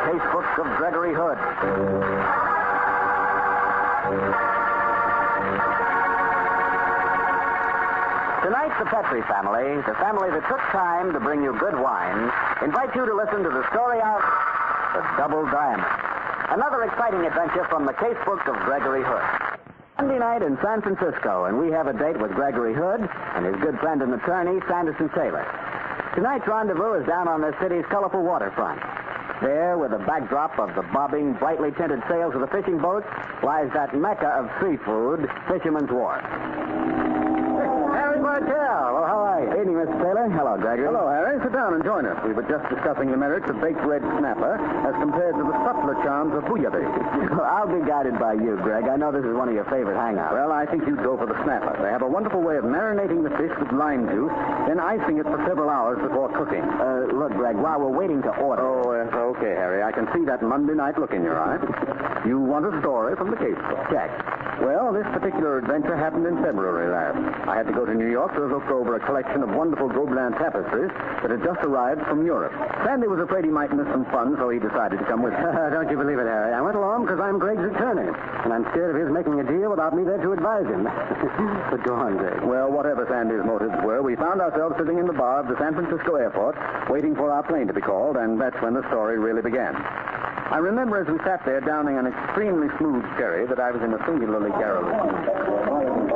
Casebook of Gregory Hood. Tonight, the Petrie family, the family that took time to bring you good wine, invite you to listen to the story of The Double Diamond. Another exciting adventure from the Casebook of Gregory Hood. Monday night in San Francisco, and we have a date with Gregory Hood and his good friend and attorney, Sanderson Taylor. Tonight's rendezvous is down on the city's colorful waterfront. There, with a backdrop of the bobbing, brightly tinted sails of the fishing boats, lies that mecca of seafood, Fisherman's Wharf. Harry Martell. Well, how are you? Evening, Mr. Taylor. Hello, Gregory. Hello, Harry. Sit down and join us. We were just discussing the merits of baked red snapper as compared to the subtler charms of bouillabaisse. I'll be guided by you, Greg. I know this is one of your favorite hangouts. Well, I think you'd go for the snapper. They have a wonderful way of marinating the fish with lime juice, then icing it for several hours before cooking. Look, Greg, while we're waiting to order... Okay, Harry. I can see that Monday night look in your eye. You want a story from the casebook. Check. Well, this particular adventure happened in February last. I had to go to New York to look over a collection of wonderful Gobelin tapestries that had just arrived from Europe. Sandy was afraid he might miss some fun, so he decided to come with me. Don't you believe it, Harry? I went along because I'm Greg's attorney, and I'm scared of his making a deal without me there to advise him. But go on, Greg. Well, whatever Sandy's motives were, we found ourselves sitting in the bar of the San Francisco airport, waiting for our plane to be called, and that's when the story really began. I remember as we sat there downing an extremely smooth sherry that I was in a singularly garrulous mood.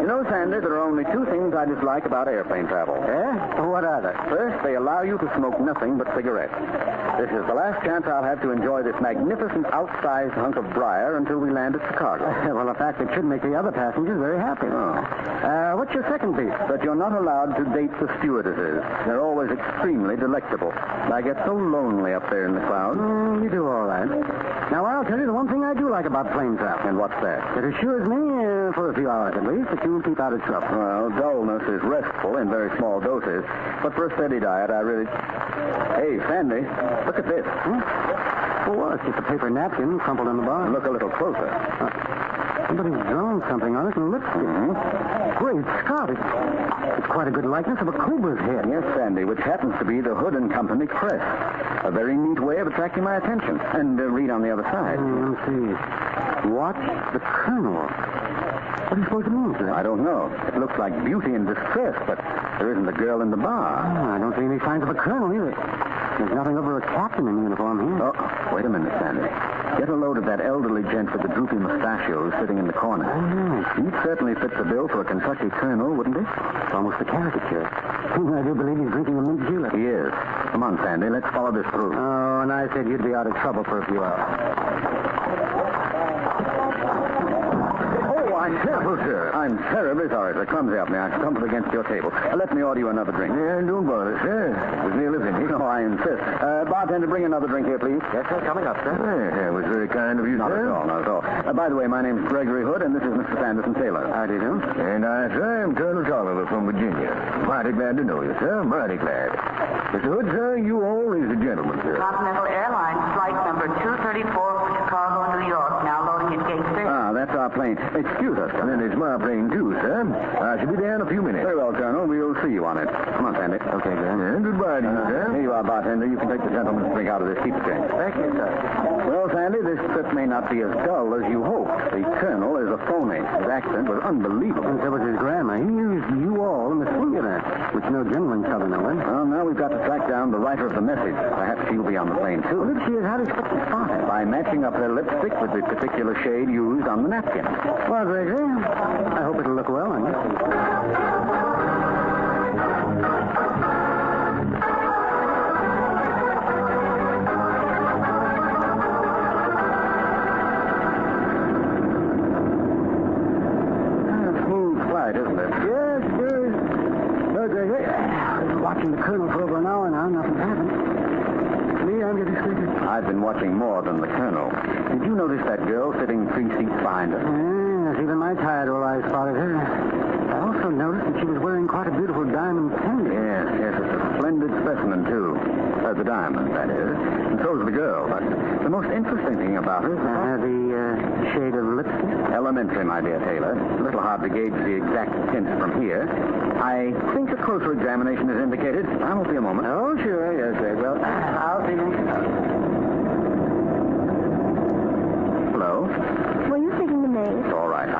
You know, Sandy, there are only two things I dislike about airplane travel. Eh? What are they? First, they allow you to smoke nothing but cigarettes. This is the last chance I'll have to enjoy this magnificent outsized hunk of briar until we land at Chicago. Well, a fact that should make the other passengers very happy. Oh. What's your second piece? That you're not allowed to date the stewardesses. They're always extremely delectable. I get so lonely up there in the clouds. You do all right. Now, I'll tell you the one thing I do like about plane travel. And what's that? It assures me, for a few hours at least, that you'll keep out of trouble. Well, dullness is restful in very small doses. But for a steady diet, I really... Hey, Sandy, look at this. Well, it's just a paper napkin crumpled in the bar. Look a little closer. Somebody's drawn something on it in lipstick. Great Scott, it's quite a good likeness of a cobra's head. Yes, Sandy, which happens to be the Hood and Company crest. A very neat way of attracting my attention. And read on the other side. Let's see. Watch the Colonel. What do you suppose it means, sir? I don't know. It looks like beauty in distress, but there isn't a girl in the bar. I don't see any signs of a colonel either. There's nothing over a captain in uniform here. Oh, wait a minute, Sandy. Get a load of that elderly gent with the droopy mustachios sitting in the corner. Oh, He certainly fits the bill for a Kentucky colonel, wouldn't he? it's almost a caricature. I do believe he's drinking a mint julep. He is. Come on, Sandy. Let's follow this through. Oh, and I said you'd be out of trouble for a few hours. I'm terrible, sir. I'm terribly sorry, sir. Clumsy up me. I stumbled against your table. Let me order you another drink. Don't bother, sir. It was nearly finished. No, I insist. Bartender, bring another drink here, please. Yes, sir. Coming up, sir. It was very kind of you, Not sir. at all, Not at all. By the way, my name's Gregory Hood, and this is Mr. Sanderson Taylor. How do you do? And I, sir, am Colonel Tolliver from Virginia. Mighty glad to know you, sir. Mighty glad. Mr. Hood, sir, you always a gentleman, sir. Continental Airlines flight number 234 for Chicago, New York. Now loading at gate 6. That's our plane. Excuse us. And then it's my plane, too, sir. I should be there in a few minutes. Very well, Colonel. We'll see you on it. Come on, Sandy. Okay, good. And goodbye to you, sir. Here you are, bartender. You can take the gentleman's drink out of this keepsake. Thank you, sir. Well, Sandy, this trip may not be as dull as you hoped. The Colonel is a phony. His accent was unbelievable. And so was his grammar. He used you all in the singular, which no genuine southerner would. Well, now we've got to track down the writer of the message. Perhaps she'll be on the plane, too. Well, if she is, how do you expect to spot her? By matching up her lipstick with the particular shade used on the napkin. Well, Gregory, I hope it'll look well on you. Smooth flight, isn't it? Yes, sir. Look, Gregory, I've been watching the Colonel for over an hour now. Nothing's happened. Me, I'm getting sleepy. I've been watching more than the Colonel. Did you notice that girl sitting 3 seats behind us? Yes, even my tired old eyes spotted her. I also noticed that she was wearing quite a beautiful diamond pendant. Yes, it's a splendid specimen, too. The diamond, that is. And so's the girl. But the most interesting thing about her is The shade of lipstick? elementary, my dear Taylor. It's a little hard to gauge the exact tint from here. I think a closer examination is indicated. I won't be a moment. Oh, sure, yes, sir. Well, I'll see you.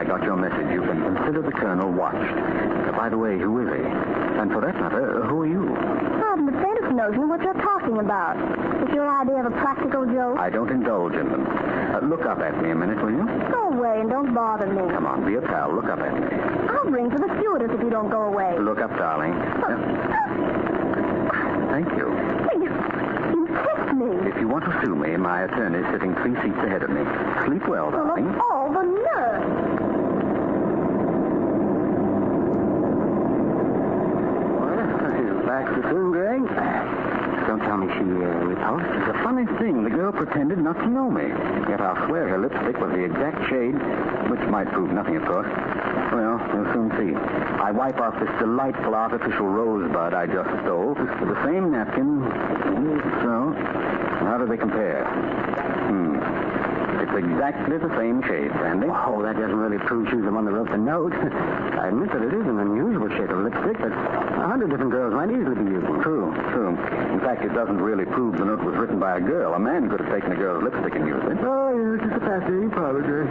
I got your message. You can consider the Colonel watched. By the way, who is he? And for that matter, who are you? I haven't the faintest notion what you're talking about. Is your idea of a practical joke? I don't indulge in them. Look up at me a minute, will you? Go away and don't bother me. Come on, be a pal. Look up at me. I'll ring for the stewardess if you don't go away. Look up, darling. Thank you. You kissed me. If you want to sue me, my attorney's sitting 3 seats ahead of me. Sleep well, darling. Oh, the nerve. Back to soon, Greg? Don't tell me she repulsed. It's a funny thing. The girl pretended not to know me. Yet I'll swear her lipstick was the exact shade, which might prove nothing, of course. Well, we'll soon see. I wipe off this delightful artificial rosebud I just stole with the same napkin. So, how do they compare? It's exactly the same shade, Sandy. Oh, that doesn't really prove she's the one that wrote the note. I admit that it is an unusual shade of lipstick that 100 different girls might easily be using. True. In fact, it doesn't really prove the note was written by a girl. A man could have taken a girl's lipstick and used it. Oh, yeah, just a fascinating prodigy.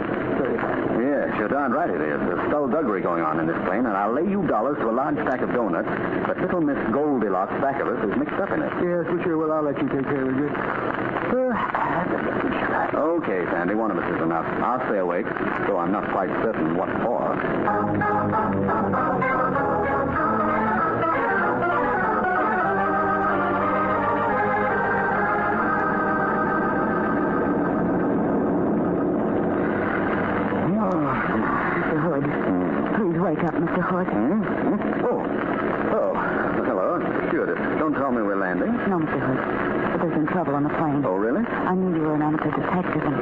Yes, you're darn right it is. There's skullduggery going on in this plane, and I'll lay you dollars to a large stack of donuts, but little Miss Goldilocks back of us is mixed up in it. Yes, for sure. Well, I'll let you take care of it. Okay, Sandy, one of us is enough. I'll stay awake, though I'm not quite certain what for. Mr. Hood. Please wake up, Mr. Hood. Oh, hello. Stewardess, don't tell me we're landing. No, Mr. Hood. But there's been trouble on the plane. Oh, really? I knew you were an amateur detective, and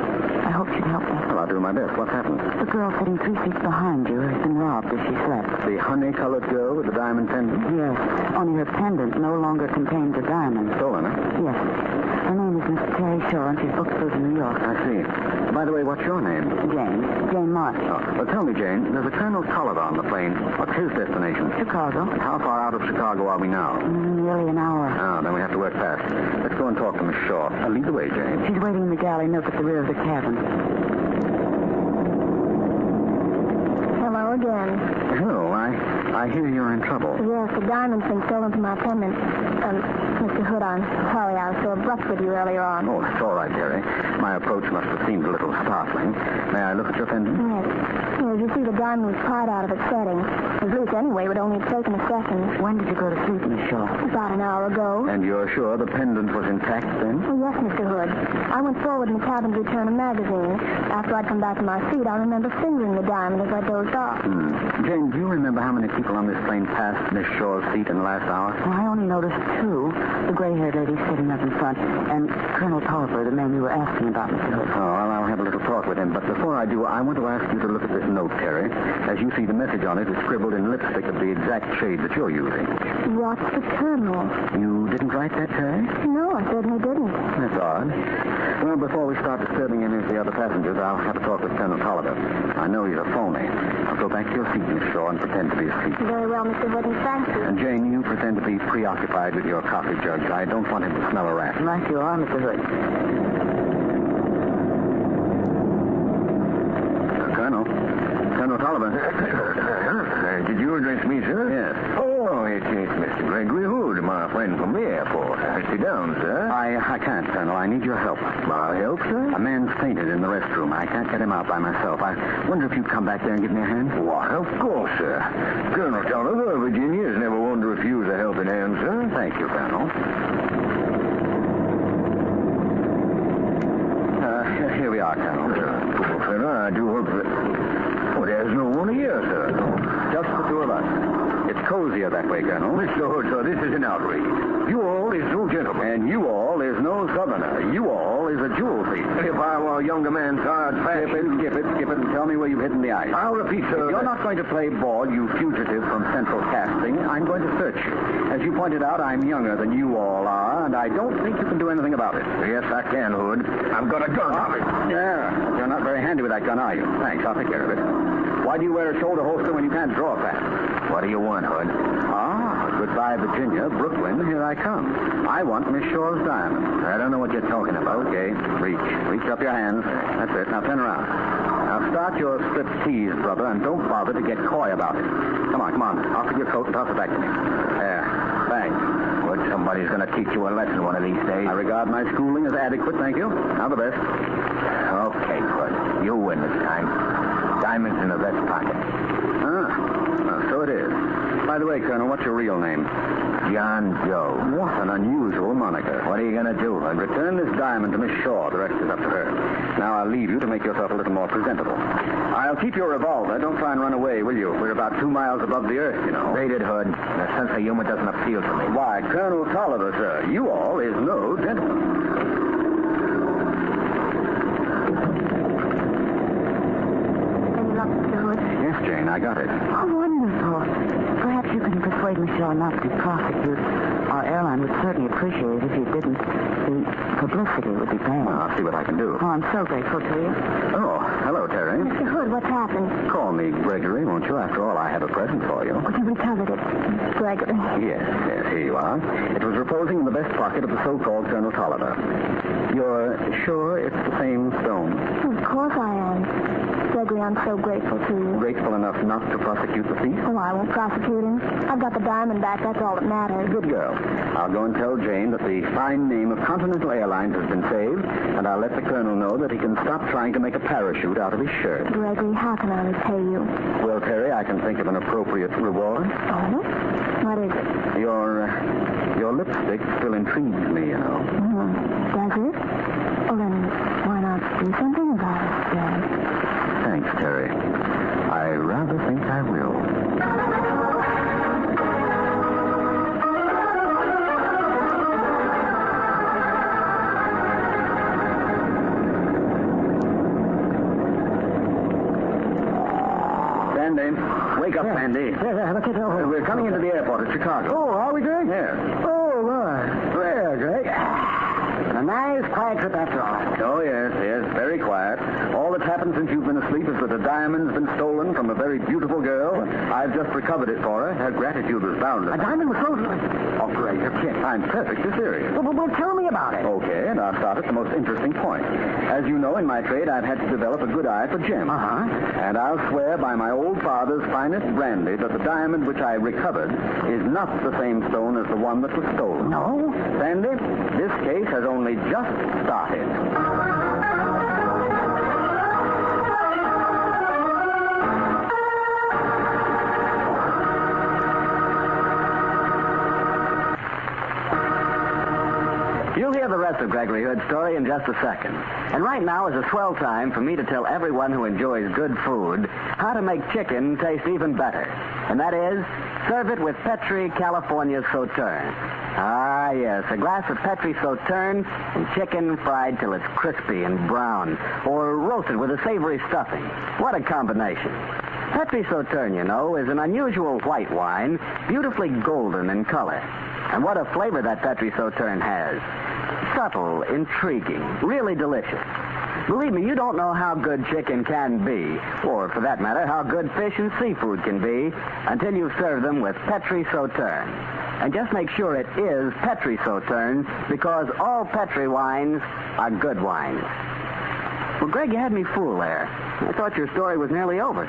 I hope you'd help me. Well, I'll do my best. What's happened? The girl sitting 3 seats behind you has been robbed as she slept. The honey-colored girl with the diamond pendant? Yes. Only her pendant no longer contains a diamond. Stolen, huh? Yes. Her name is Miss Terry Shaw, and she's booked through to New York. I see. By the way, what's your name? Jane March. Oh, well, tell me, Jane, there's a Colonel Tolliver on the plane. What's his destination? Chicago. How far out of Chicago are we now? Nearly an hour. Ah, then we have to work fast. Let's go and talk to Miss Shaw. Lead the way, Jane. She's waiting in the galley nook at the rear of the cabin. Hello again. Hello, I hear you're in trouble. Yes, the diamond's been stolen from my pendant. Mr. Hood, I'm sorry I was so abrupt with you earlier on. Oh, it's all right, Jerry. My approach must have seemed a little startling. May I look at your pendant? Yes. You see, the diamond was pried out of its setting. At least anyway, it would only have taken a second. When did you go to sleep, Miss Shaw? About an hour ago. And you're sure the pendant was intact then? Oh, yes, Mr. Hood. I went forward in the cabin to return a magazine. After I'd come back to my seat, I remember fingering the diamond as I dozed off. Jane, do you remember how many people on this plane passed Miss Shaw's seat in the last hour? Well, I only noticed 2. The gray-haired lady sitting up in front, and Colonel Tolliver, the man you were asking about, Mr. Hood. Oh, well, I'll have a little talk with him. But before I do, I want to ask you to look at this note, Terry. As you see, the message on it is scribbled in lipstick of the exact shade that you're using. What's the Colonel? You didn't write that, Terry? No, I certainly didn't. That's odd. Well, before we start disturbing any of the other passengers, I'll have a talk with Colonel Tolliver. I know he's a phony. I'll go back to your seat, Miss Shaw, and pretend to be asleep. Very well, Mr. Hood, and thank you. And Jane, you pretend to be preoccupied with your coffee jug. I don't want him to smell a rat. Right you are, Mr. Hood. Colonel Tolliver. Did you address me, sir? Yes. Oh, it's Mr. Gregory Hood, my friend from the airport. Sit down, sir. I can't, Colonel. I need your help. My help, sir? A man's fainted in the restroom. I can't get him out by myself. I wonder if you'd come back there and give me a hand? Why, of course, sir. Colonel Tolliver, Virginia's never one to refuse a helping hand, sir. Thank you, Colonel. Here we are, Colonel. Poor fellow, I do hope that... Oh, there's no one here, sir. Just the 2 of us. It's cozier that way, Colonel. Mr. Hood, sir, this is an outrage. You all is no gentleman. And you all is no southerner. You all is a jewel thief. If I were a younger man, sir, I'd Skip it, and tell me where you've hidden the ice. I'll repeat, sir. If you're not going to play ball, you fugitive from Central Casting, I'm going to search you. As you pointed out, I'm younger than you all are, and I don't think you can do anything about it. Yes, I can, Hood. I've got a gun on me. Yeah, you're not very handy with that gun, are you? Thanks, I'll take care of it. Why do you wear a shoulder holster when you can't draw fast? What do you want, Hood? Goodbye, Virginia, Brooklyn, here I come. I want Miss Shaw's diamond. I don't know what you're talking about. Okay, reach up your hands. That's it. Now turn around. Now start your striptease, brother, and don't bother to get coy about it. Come on. Off with your coat and toss it back to me. There. Thanks. But somebody's going to teach you a lesson one of these days. I regard my schooling as adequate, thank you. Now the best. Okay, Hood. You win this time. Diamonds in the vest pocket. So it is. By the way, Colonel, what's your real name? John Joe. What an unusual moniker. What are you going to do, Hood? Return this diamond to Miss Shaw. The rest is up to her. Now I'll leave you to make yourself a little more presentable. I'll keep your revolver. Don't try and run away, will you? We're about 2 miles above the earth, you know. Beat it, Hood. The sense of humor doesn't appeal to me. Why, Colonel Tolliver, sir, you all is no gentleman. Any luck, Mr. Hood? Yes, Jane, I got it. Oh, wonderful. Perhaps you can persuade Michelle not to prosecute. Our airline would certainly appreciate it if you didn't. The publicity would be bad. Well, I'll see what I can do. Oh, I'm so grateful to you. Oh, hello, Terry. Mr. Hood, what's happened? Call me Gregory, won't you? After all, I have a present for you. Oh, you recovered it. Gregory. Yes, here you are. It was reposing in the vest pocket of the so-called Colonel Tolliver. You're sure it's the same stone? Of course I am. Gregory, I'm so grateful to you. Grateful enough not to prosecute the thief? Oh, I won't prosecute him. I've got the diamond back. That's all that matters. Good girl. I'll go and tell Jane that the fine name of Continental Airlines has been saved, and I'll let the Colonel know that he can stop trying to make a parachute out of his shirt. Gregory, how can I repay you? Well, Terry, I can think of an appropriate reward. Oh? What is it? Your lipstick still intrigues me, you know. Does it? Well, then, why not do something about it, Dad? Thanks, Terry. I rather think I will. Sandy. Wake up, Sandy. Yeah, look at it. We're coming into the airport at Chicago. Oh, are we, Greg? Yes. Oh, my. Well, Greg. A nice, quiet trip after all. Oh, yes. Very quiet. All that's happened since you've been asleep is that a diamond's been stolen from a very beautiful girl. I've just recovered it for her. Her gratitude was boundless. A diamond was stolen? Oh, Greg, you're kidding. I'm perfectly serious. Well, tell me about it. Okay, and I'll start at the most interesting point. As you know, in my trade, I've had to develop a good eye for gems. And I'll swear by my old father's finest brandy that the diamond which I recovered is not the same stone as the one that was stolen. No? Sandy, this case has only just started. You'll hear the rest of Gregory Hood's story in just a second. And right now is a swell time for me to tell everyone who enjoys good food how to make chicken taste even better. And that is, serve it with Petri California Sauterne. Ah, yes, a glass of Petri Sauterne and chicken fried till it's crispy and brown, or roasted with a savory stuffing. What a combination. Petri Sauterne, you know, is an unusual white wine, beautifully golden in color. And what a flavor that Petri Sauterne has. Subtle, intriguing, really delicious. Believe me, you don't know how good chicken can be, or for that matter, how good fish and seafood can be, until you've served them with Petri Sauterne. And just make sure it is Petri Sauterne, because all Petri wines are good wines. Well, Greg, you had me fooled there. I thought your story was nearly over.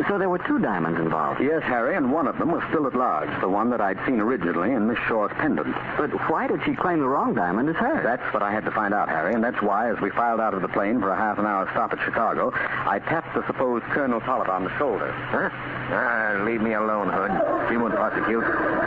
So there were 2 diamonds involved. Yes, Harry, and one of them was still at large, the one that I'd seen originally in Miss Shaw's pendant. But why did she claim the wrong diamond as hers? That's what I had to find out, Harry, and that's why, as we filed out of the plane for a half-an-hour stop at Chicago, I tapped the supposed Colonel Tolliver on the shoulder. Huh? Leave me alone, Hood. She won't prosecute.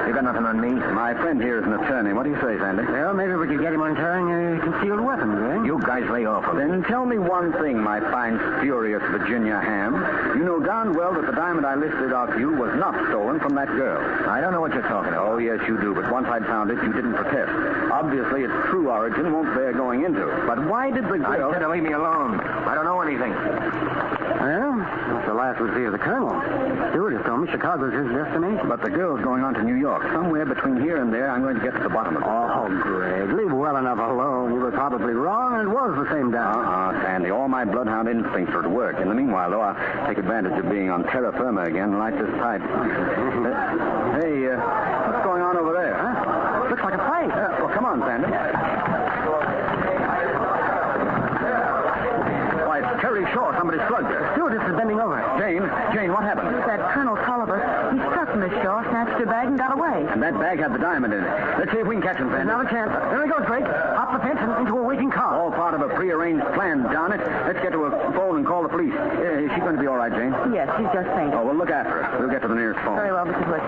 You got nothing on me? My friend here is an attorney. What do you say, Sandy? Well, maybe we could get him on carrying a concealed weapon, eh? You guys lay off of me. Then tell me one thing, my fine, spurious Virginia ham. You know darn well that the diamond I listed off you was not stolen from that girl. I don't know what you're talking about. Oh, yes, you do, but once I'd found it, you didn't protest. Obviously, its true origin won't bear going into. But why did the girl... I said to leave me alone. I don't know anything. Well, that's the last we see of the Colonel. Stewart has told me Chicago's his destination. But the girl's going on to New York. Somewhere between here and there, I'm going to get to the bottom of it. Oh, Greg, leave well enough alone. You were probably wrong, and it was the same diamond. Sandy, all my bloodhound instincts are at work. In the meanwhile, though, I'll take advantage of being on terra firma again and light this pipe. Hey, what's going on over there, huh? Looks like a plane. Well, come on, Sandy. Why, it's Terry Shaw. Somebody slugged her. bag had the diamond in it. Let's see if we can catch him, Sandy. Another chance. There he goes, Greg. Off the fence and into a waiting car. All part of a prearranged plan, darn it. Let's get to a phone and call the police. Is she going to be all right, Jane? Yes, she's just fainted. Oh, well, look after her. We'll get to the nearest phone. Very well, Mrs. Wick.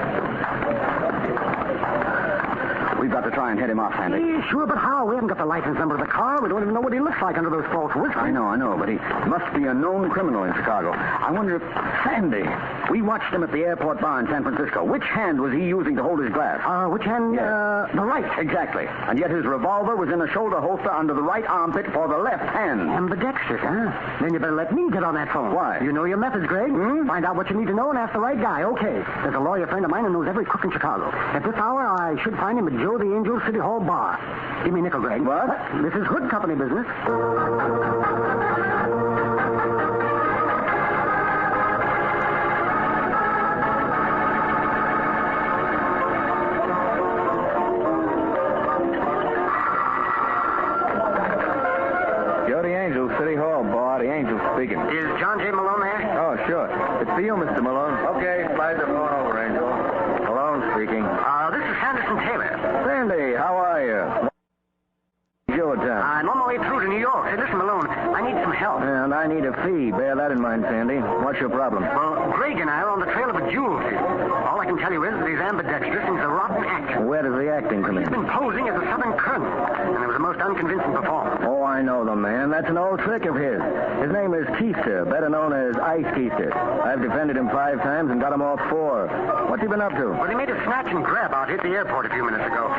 We've got to try and head him off, Sandy. Sure, but how? We haven't got the license number of the car. We don't even know what he looks like under those false whiskers. I know, but he must be a known criminal in Chicago. I wonder if... Sandy, we watched him at the airport bar in San Francisco. Which hand was he using to hold his glass? Which hand? Yeah. The right. Exactly. And yet his revolver was in a shoulder holster under the right armpit for the left hand. Ambidextrous, huh? Then you better let me get on that phone. Why? You know your methods, Greg. Find out what you need to know and ask the right guy. Okay. There's a lawyer friend of mine who knows every crook in Chicago. At this hour, I should find him at Joe the Angel City Hall Bar. Give me a nickel, Greg. What? This is Hood Company business. Joe the Angel, City Hall, Bar. The Angel speaking. Is John J. Malone there? Oh, sure. It's for you, Mr. Malone. Okay, slide the phone over, Angel. Malone speaking. This is Sanderson Taylor. Sandy, how are you? Joe town. I'm on my way through to New York. Say, listen, Malone, I need some help. And I need a fee. Bear that in mind, Sandy. What's your problem? Well, Greg and I are on the trail of a jewel thief. All I can tell you is that he's ambidextrous and he's a rotten actor. Where does the acting come in? He's been posing as a Southern colonel, and it was a most unconvincing performance. Oh, I know the man. That's an old trick of his. His name is Keister, better known as Ice Keister. I've defended him 5 times and got him off 4. What's he been up to? Well, he made a snatch and grab out here at the airport a few minutes ago.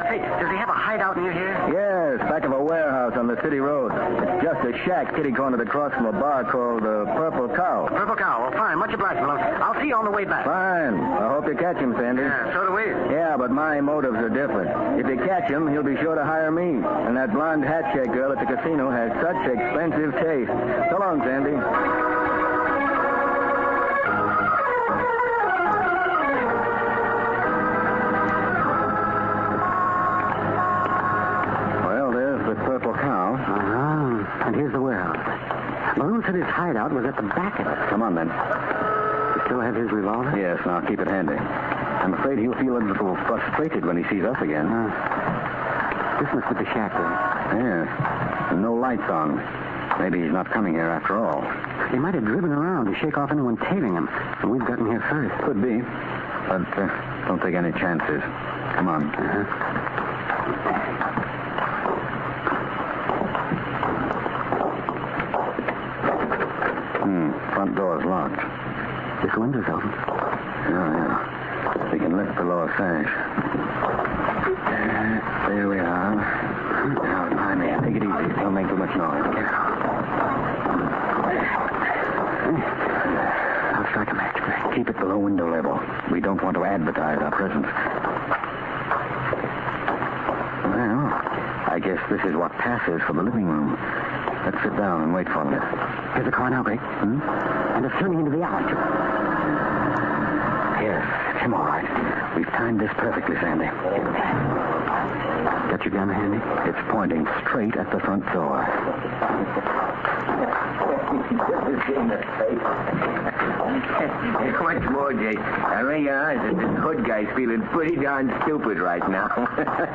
Say, does he have a hideout near here? Yes, back of a warehouse on the city road. It's just a shack kitty-cornered across from a bar called the Purple Cow. Purple Cow. Well, fine. Much obliged, Malone. I'll see you on the way back. Fine. I hope you catch him, Sandy. Yeah, so do we. Yeah, but my motives are different. If you catch him, he'll be sure to hire me. And that blonde hat-check girl at the casino has such expensive taste. So long, Sandy. Well, there's the Purple Cow. And here's the warehouse. Malone said his hideout was at the back of it. Come on, then. You still have his revolver? Yes, now keep it handy. I'm afraid he'll feel a little frustrated when he sees us again. This must be the shack, then. Yes. No lights on. Maybe he's not coming here after all. He might have driven around to shake off anyone tailing him, and we've gotten here first. Could be. But don't take any chances. Come on. Front door's locked. This window's open. Yeah. We can lift the lower sash. There we are. Now, behind me. Take it easy. Don't make too much noise. I'll strike a match, Greg. Keep it below window level. We don't want to advertise our presence. Well, I guess this is what passes for the living room. Let's sit down and wait for them. Here's the car now, Greg. And it's turning into the alley. Yes, it's him all right. We've timed this perfectly, Sandy. Got your gun handy? It's pointing straight at the front door. Much more, Jake. I mean, this Hood guy's feeling pretty darn stupid right now.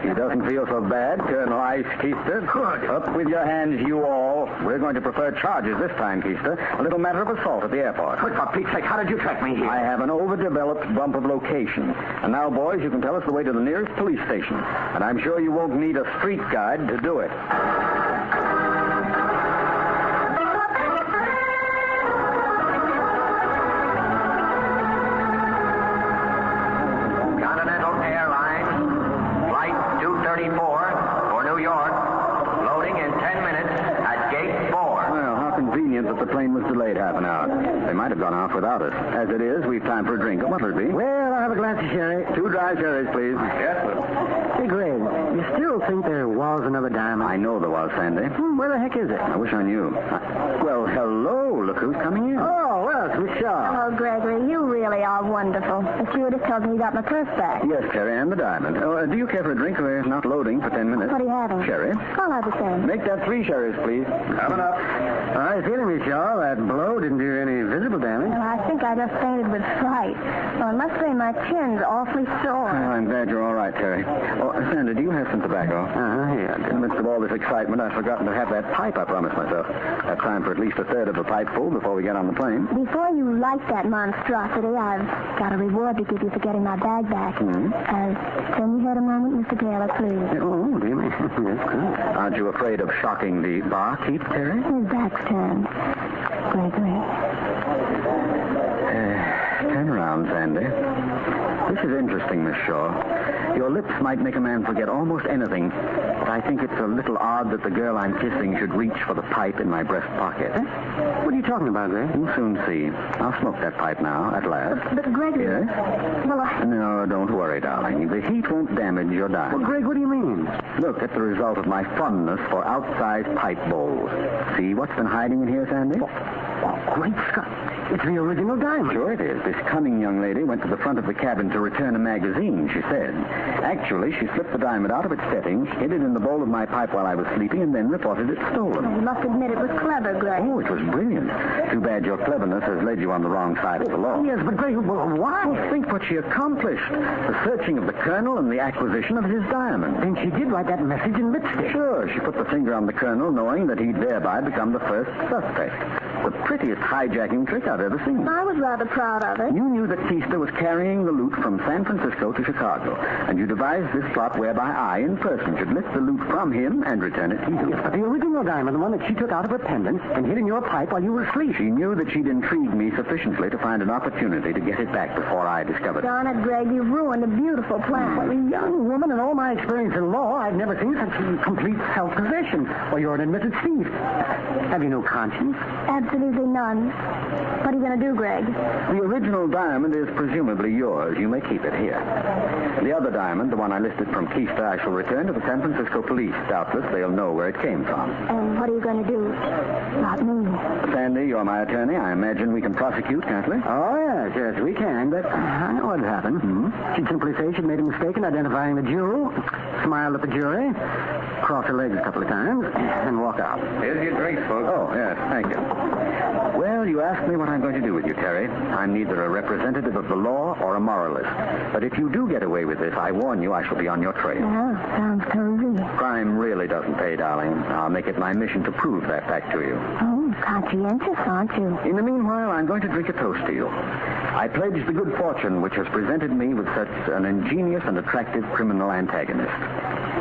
He doesn't feel so bad, Colonel Ice Keister. Good. Up with your hands, you all. We're going to prefer charges this time, Keister. A little matter of assault at the airport. But for Pete's sake, how did you track me here? I have an overdeveloped bump of location. And now, boys, you can tell us the way to the nearest police station. And I'm sure you won't need a street guide to do it. Continental Airlines, Flight 234 for New York, loading in 10 minutes at Gate 4. Well, how convenient that the plane was delayed half an hour. They might have gone off without us. As it is, we've time for a drink. What'll it be? Well, I'll have a glass of sherry. 2 dry sherries, please. Yes, sir. Hey, Greg, you still think there was another diamond? I know there was, Sandy. Where the heck is it? I wish I knew. Well, hello. Look who's coming in. Oh, well, house, Miss Shaw. Hello, Gregory. You really are wonderful. The stewardess tells me you got my purse back. Yes, Terry, and the diamond. Oh, do you care for a drink? We're not loading for 10 minutes. What are you having? Sherry. I'll have the same. Make that 3 sherries, please. Coming up. I feel it, Miss Shaw. That blow didn't do any visible damage. Well, I think I just fainted with fright. Well, I must say my chin's awfully sore. Oh, I'm glad you're all right, Terry. Oh, Sandra, do you have some tobacco? Yeah. In the midst of all this excitement, I've forgotten to have that pipe I promised myself. Have time for at least a third of a pipe full before we get on the plane. Before you light that monstrosity, I've got a reward to give you for getting my bag back. Can you have a moment, Mr. Taylor, please? Oh, do you mean? Yes, good. Aren't you afraid of shocking the barkeep, Terry? His back's turned. Gregory. Turn around, Sandy. This is interesting, Miss Shaw. Your lips might make a man forget almost anything, but I think it's a little odd that the girl I'm kissing should reach for the pipe in my breast pocket. What are you talking about, Greg? You'll soon see. I'll smoke that pipe now, at last. But Gregory... Yes? Well, No, don't worry, darling. The heat won't damage your diamond. Well, Greg, what do you mean? Look at the result of my fondness for outsized pipe bowls. See what's been hiding in here, Sandy? Great Scott. It's the original diamond. Sure it is. This cunning young lady went to the front of the cabin to return a magazine, she said. Actually, she slipped the diamond out of its setting, hid it in the bowl of my pipe while I was sleeping, and then reported it stolen. you must admit it was clever, Greg. Oh, it was brilliant. Too bad your cleverness has led you on the wrong side of the law. Yes, but Greg, why? Well, think what she accomplished. The searching of the colonel and the acquisition of his diamond. And she did write that message in lipstick. Sure, she put the finger on the colonel, knowing that he'd thereby become the first suspect. The prettiest hijacking trick I've ever seen. I was rather proud of it. You knew that Keister was carrying the loot from San Francisco to Chicago, and you devised this plot whereby I, in person, should lift the loot from him and return it to you. Yes, but the original diamond, the one that she took out of her pendant and hid in your pipe while you were asleep. She knew that she'd intrigued me sufficiently to find an opportunity to get it back before I discovered it. Darn it, Greg, you've ruined a beautiful plan. Well, a young woman, in all my experience in law, I've never seen such complete self-possession. Well, you're an admitted thief. Have you no conscience? Absolutely none. What are you going to do, Greg? The original diamond is presumably yours. You may keep it here. The other diamond, the one I listed from Keister, I shall return to the San Francisco police. Doubtless they'll know where it came from. And what are you going to do about me? Sandy, you're my attorney. I imagine we can prosecute, can't we? Oh, yes, we can, but I know what happened. She'd simply say she'd made a mistake in identifying the jewel, smiled at the jury, crossed her legs a couple of times, and walk out. Here's your drink, folks. Oh, yes, thank you. Well, you asked me what I'm going to do with you, Terry. I'm neither a representative of the law or a moralist. But if you do get away with this, I warn you I shall be on your trail. Oh, sounds cozy. Crime really doesn't pay, darling. I'll make it my mission to prove that fact to you. Oh, conscientious, aren't you? In the meanwhile, I'm going to drink a toast to you. I pledge the good fortune which has presented me with such an ingenious and attractive criminal antagonist.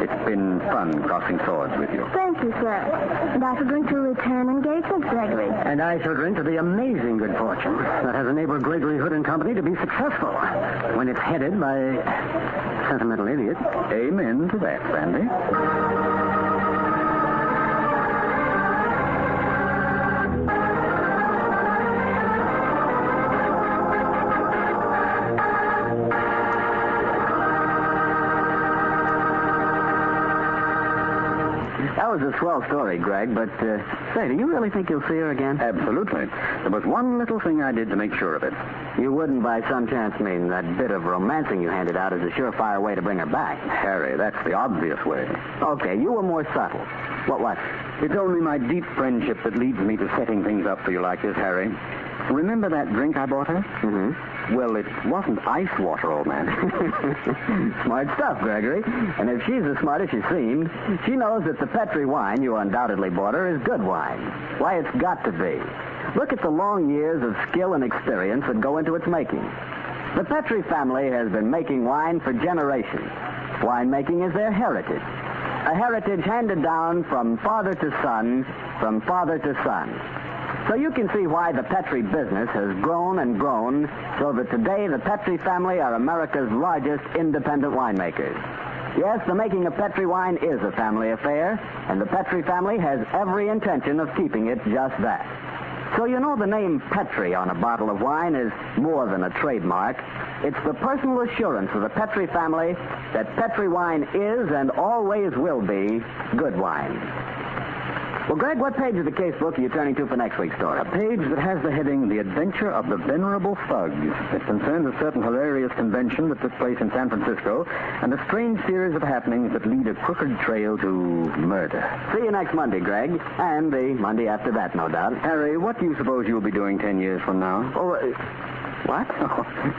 It's been fun crossing swords with you. Thank you, sir. And I shall drink to return engagement, Gregory. And I shall drink to the amazing good fortune that has enabled Gregory Hood and Company to be successful when it's headed by a sentimental idiot. Amen to that, Sandy. That was a swell story, Greg, but, say, do you really think you'll see her again? Absolutely. There was one little thing I did to make sure of it. You wouldn't by some chance mean that bit of romancing you handed out as a surefire way to bring her back. Harry, that's the obvious way. Okay, you were more subtle. What? It's only my deep friendship that leads me to setting things up for you like this, Harry. Remember that drink I bought her? Mm-hmm. Well, it wasn't ice water, old man. Smart stuff, Gregory. And if she's as smart as she seemed, she knows that the Petri wine you undoubtedly bought her is good wine. Why, it's got to be. Look at the long years of skill and experience that go into its making. The Petri family has been making wine for generations. Winemaking is their heritage. A heritage handed down from father to son, from father to son. So you can see why the Petri business has grown and grown, so that today the Petri family are America's largest independent winemakers. Yes, the making of Petri wine is a family affair, and the Petri family has every intention of keeping it just that. So you know the name Petri on a bottle of wine is more than a trademark. It's the personal assurance of the Petri family that Petri wine is and always will be good wine. Well, Greg, what page of the case book are you turning to for next week's story? A page that has the heading, The Adventure of the Venerable Thug. It concerns a certain hilarious convention that took place in San Francisco and a strange series of happenings that lead a crooked trail to murder. See you next Monday, Greg. And the Monday after that, no doubt. Harry, what do you suppose you'll be doing 10 years from now? Oh, what?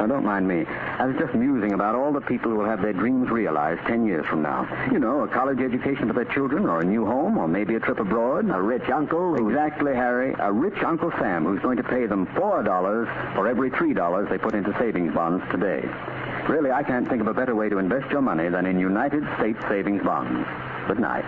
Oh, don't mind me. I was just musing about all the people who will have their dreams realized 10 years from now. You know, a college education for their children, or a new home, or maybe a trip abroad. A rich uncle. Exactly, Harry. A rich Uncle Sam who's going to pay them $4 for every $3 they put into savings bonds today. Really, I can't think of a better way to invest your money than in United States savings bonds. Good night.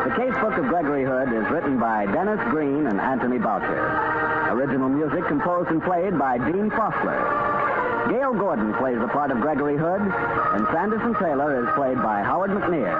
The Casebook of Gregory Hood is written by Dennis Green and Anthony Boucher. Original music composed and played by Dean Fossler. Gail Gordon plays the part of Gregory Hood, and Sanderson Taylor is played by Howard McNear.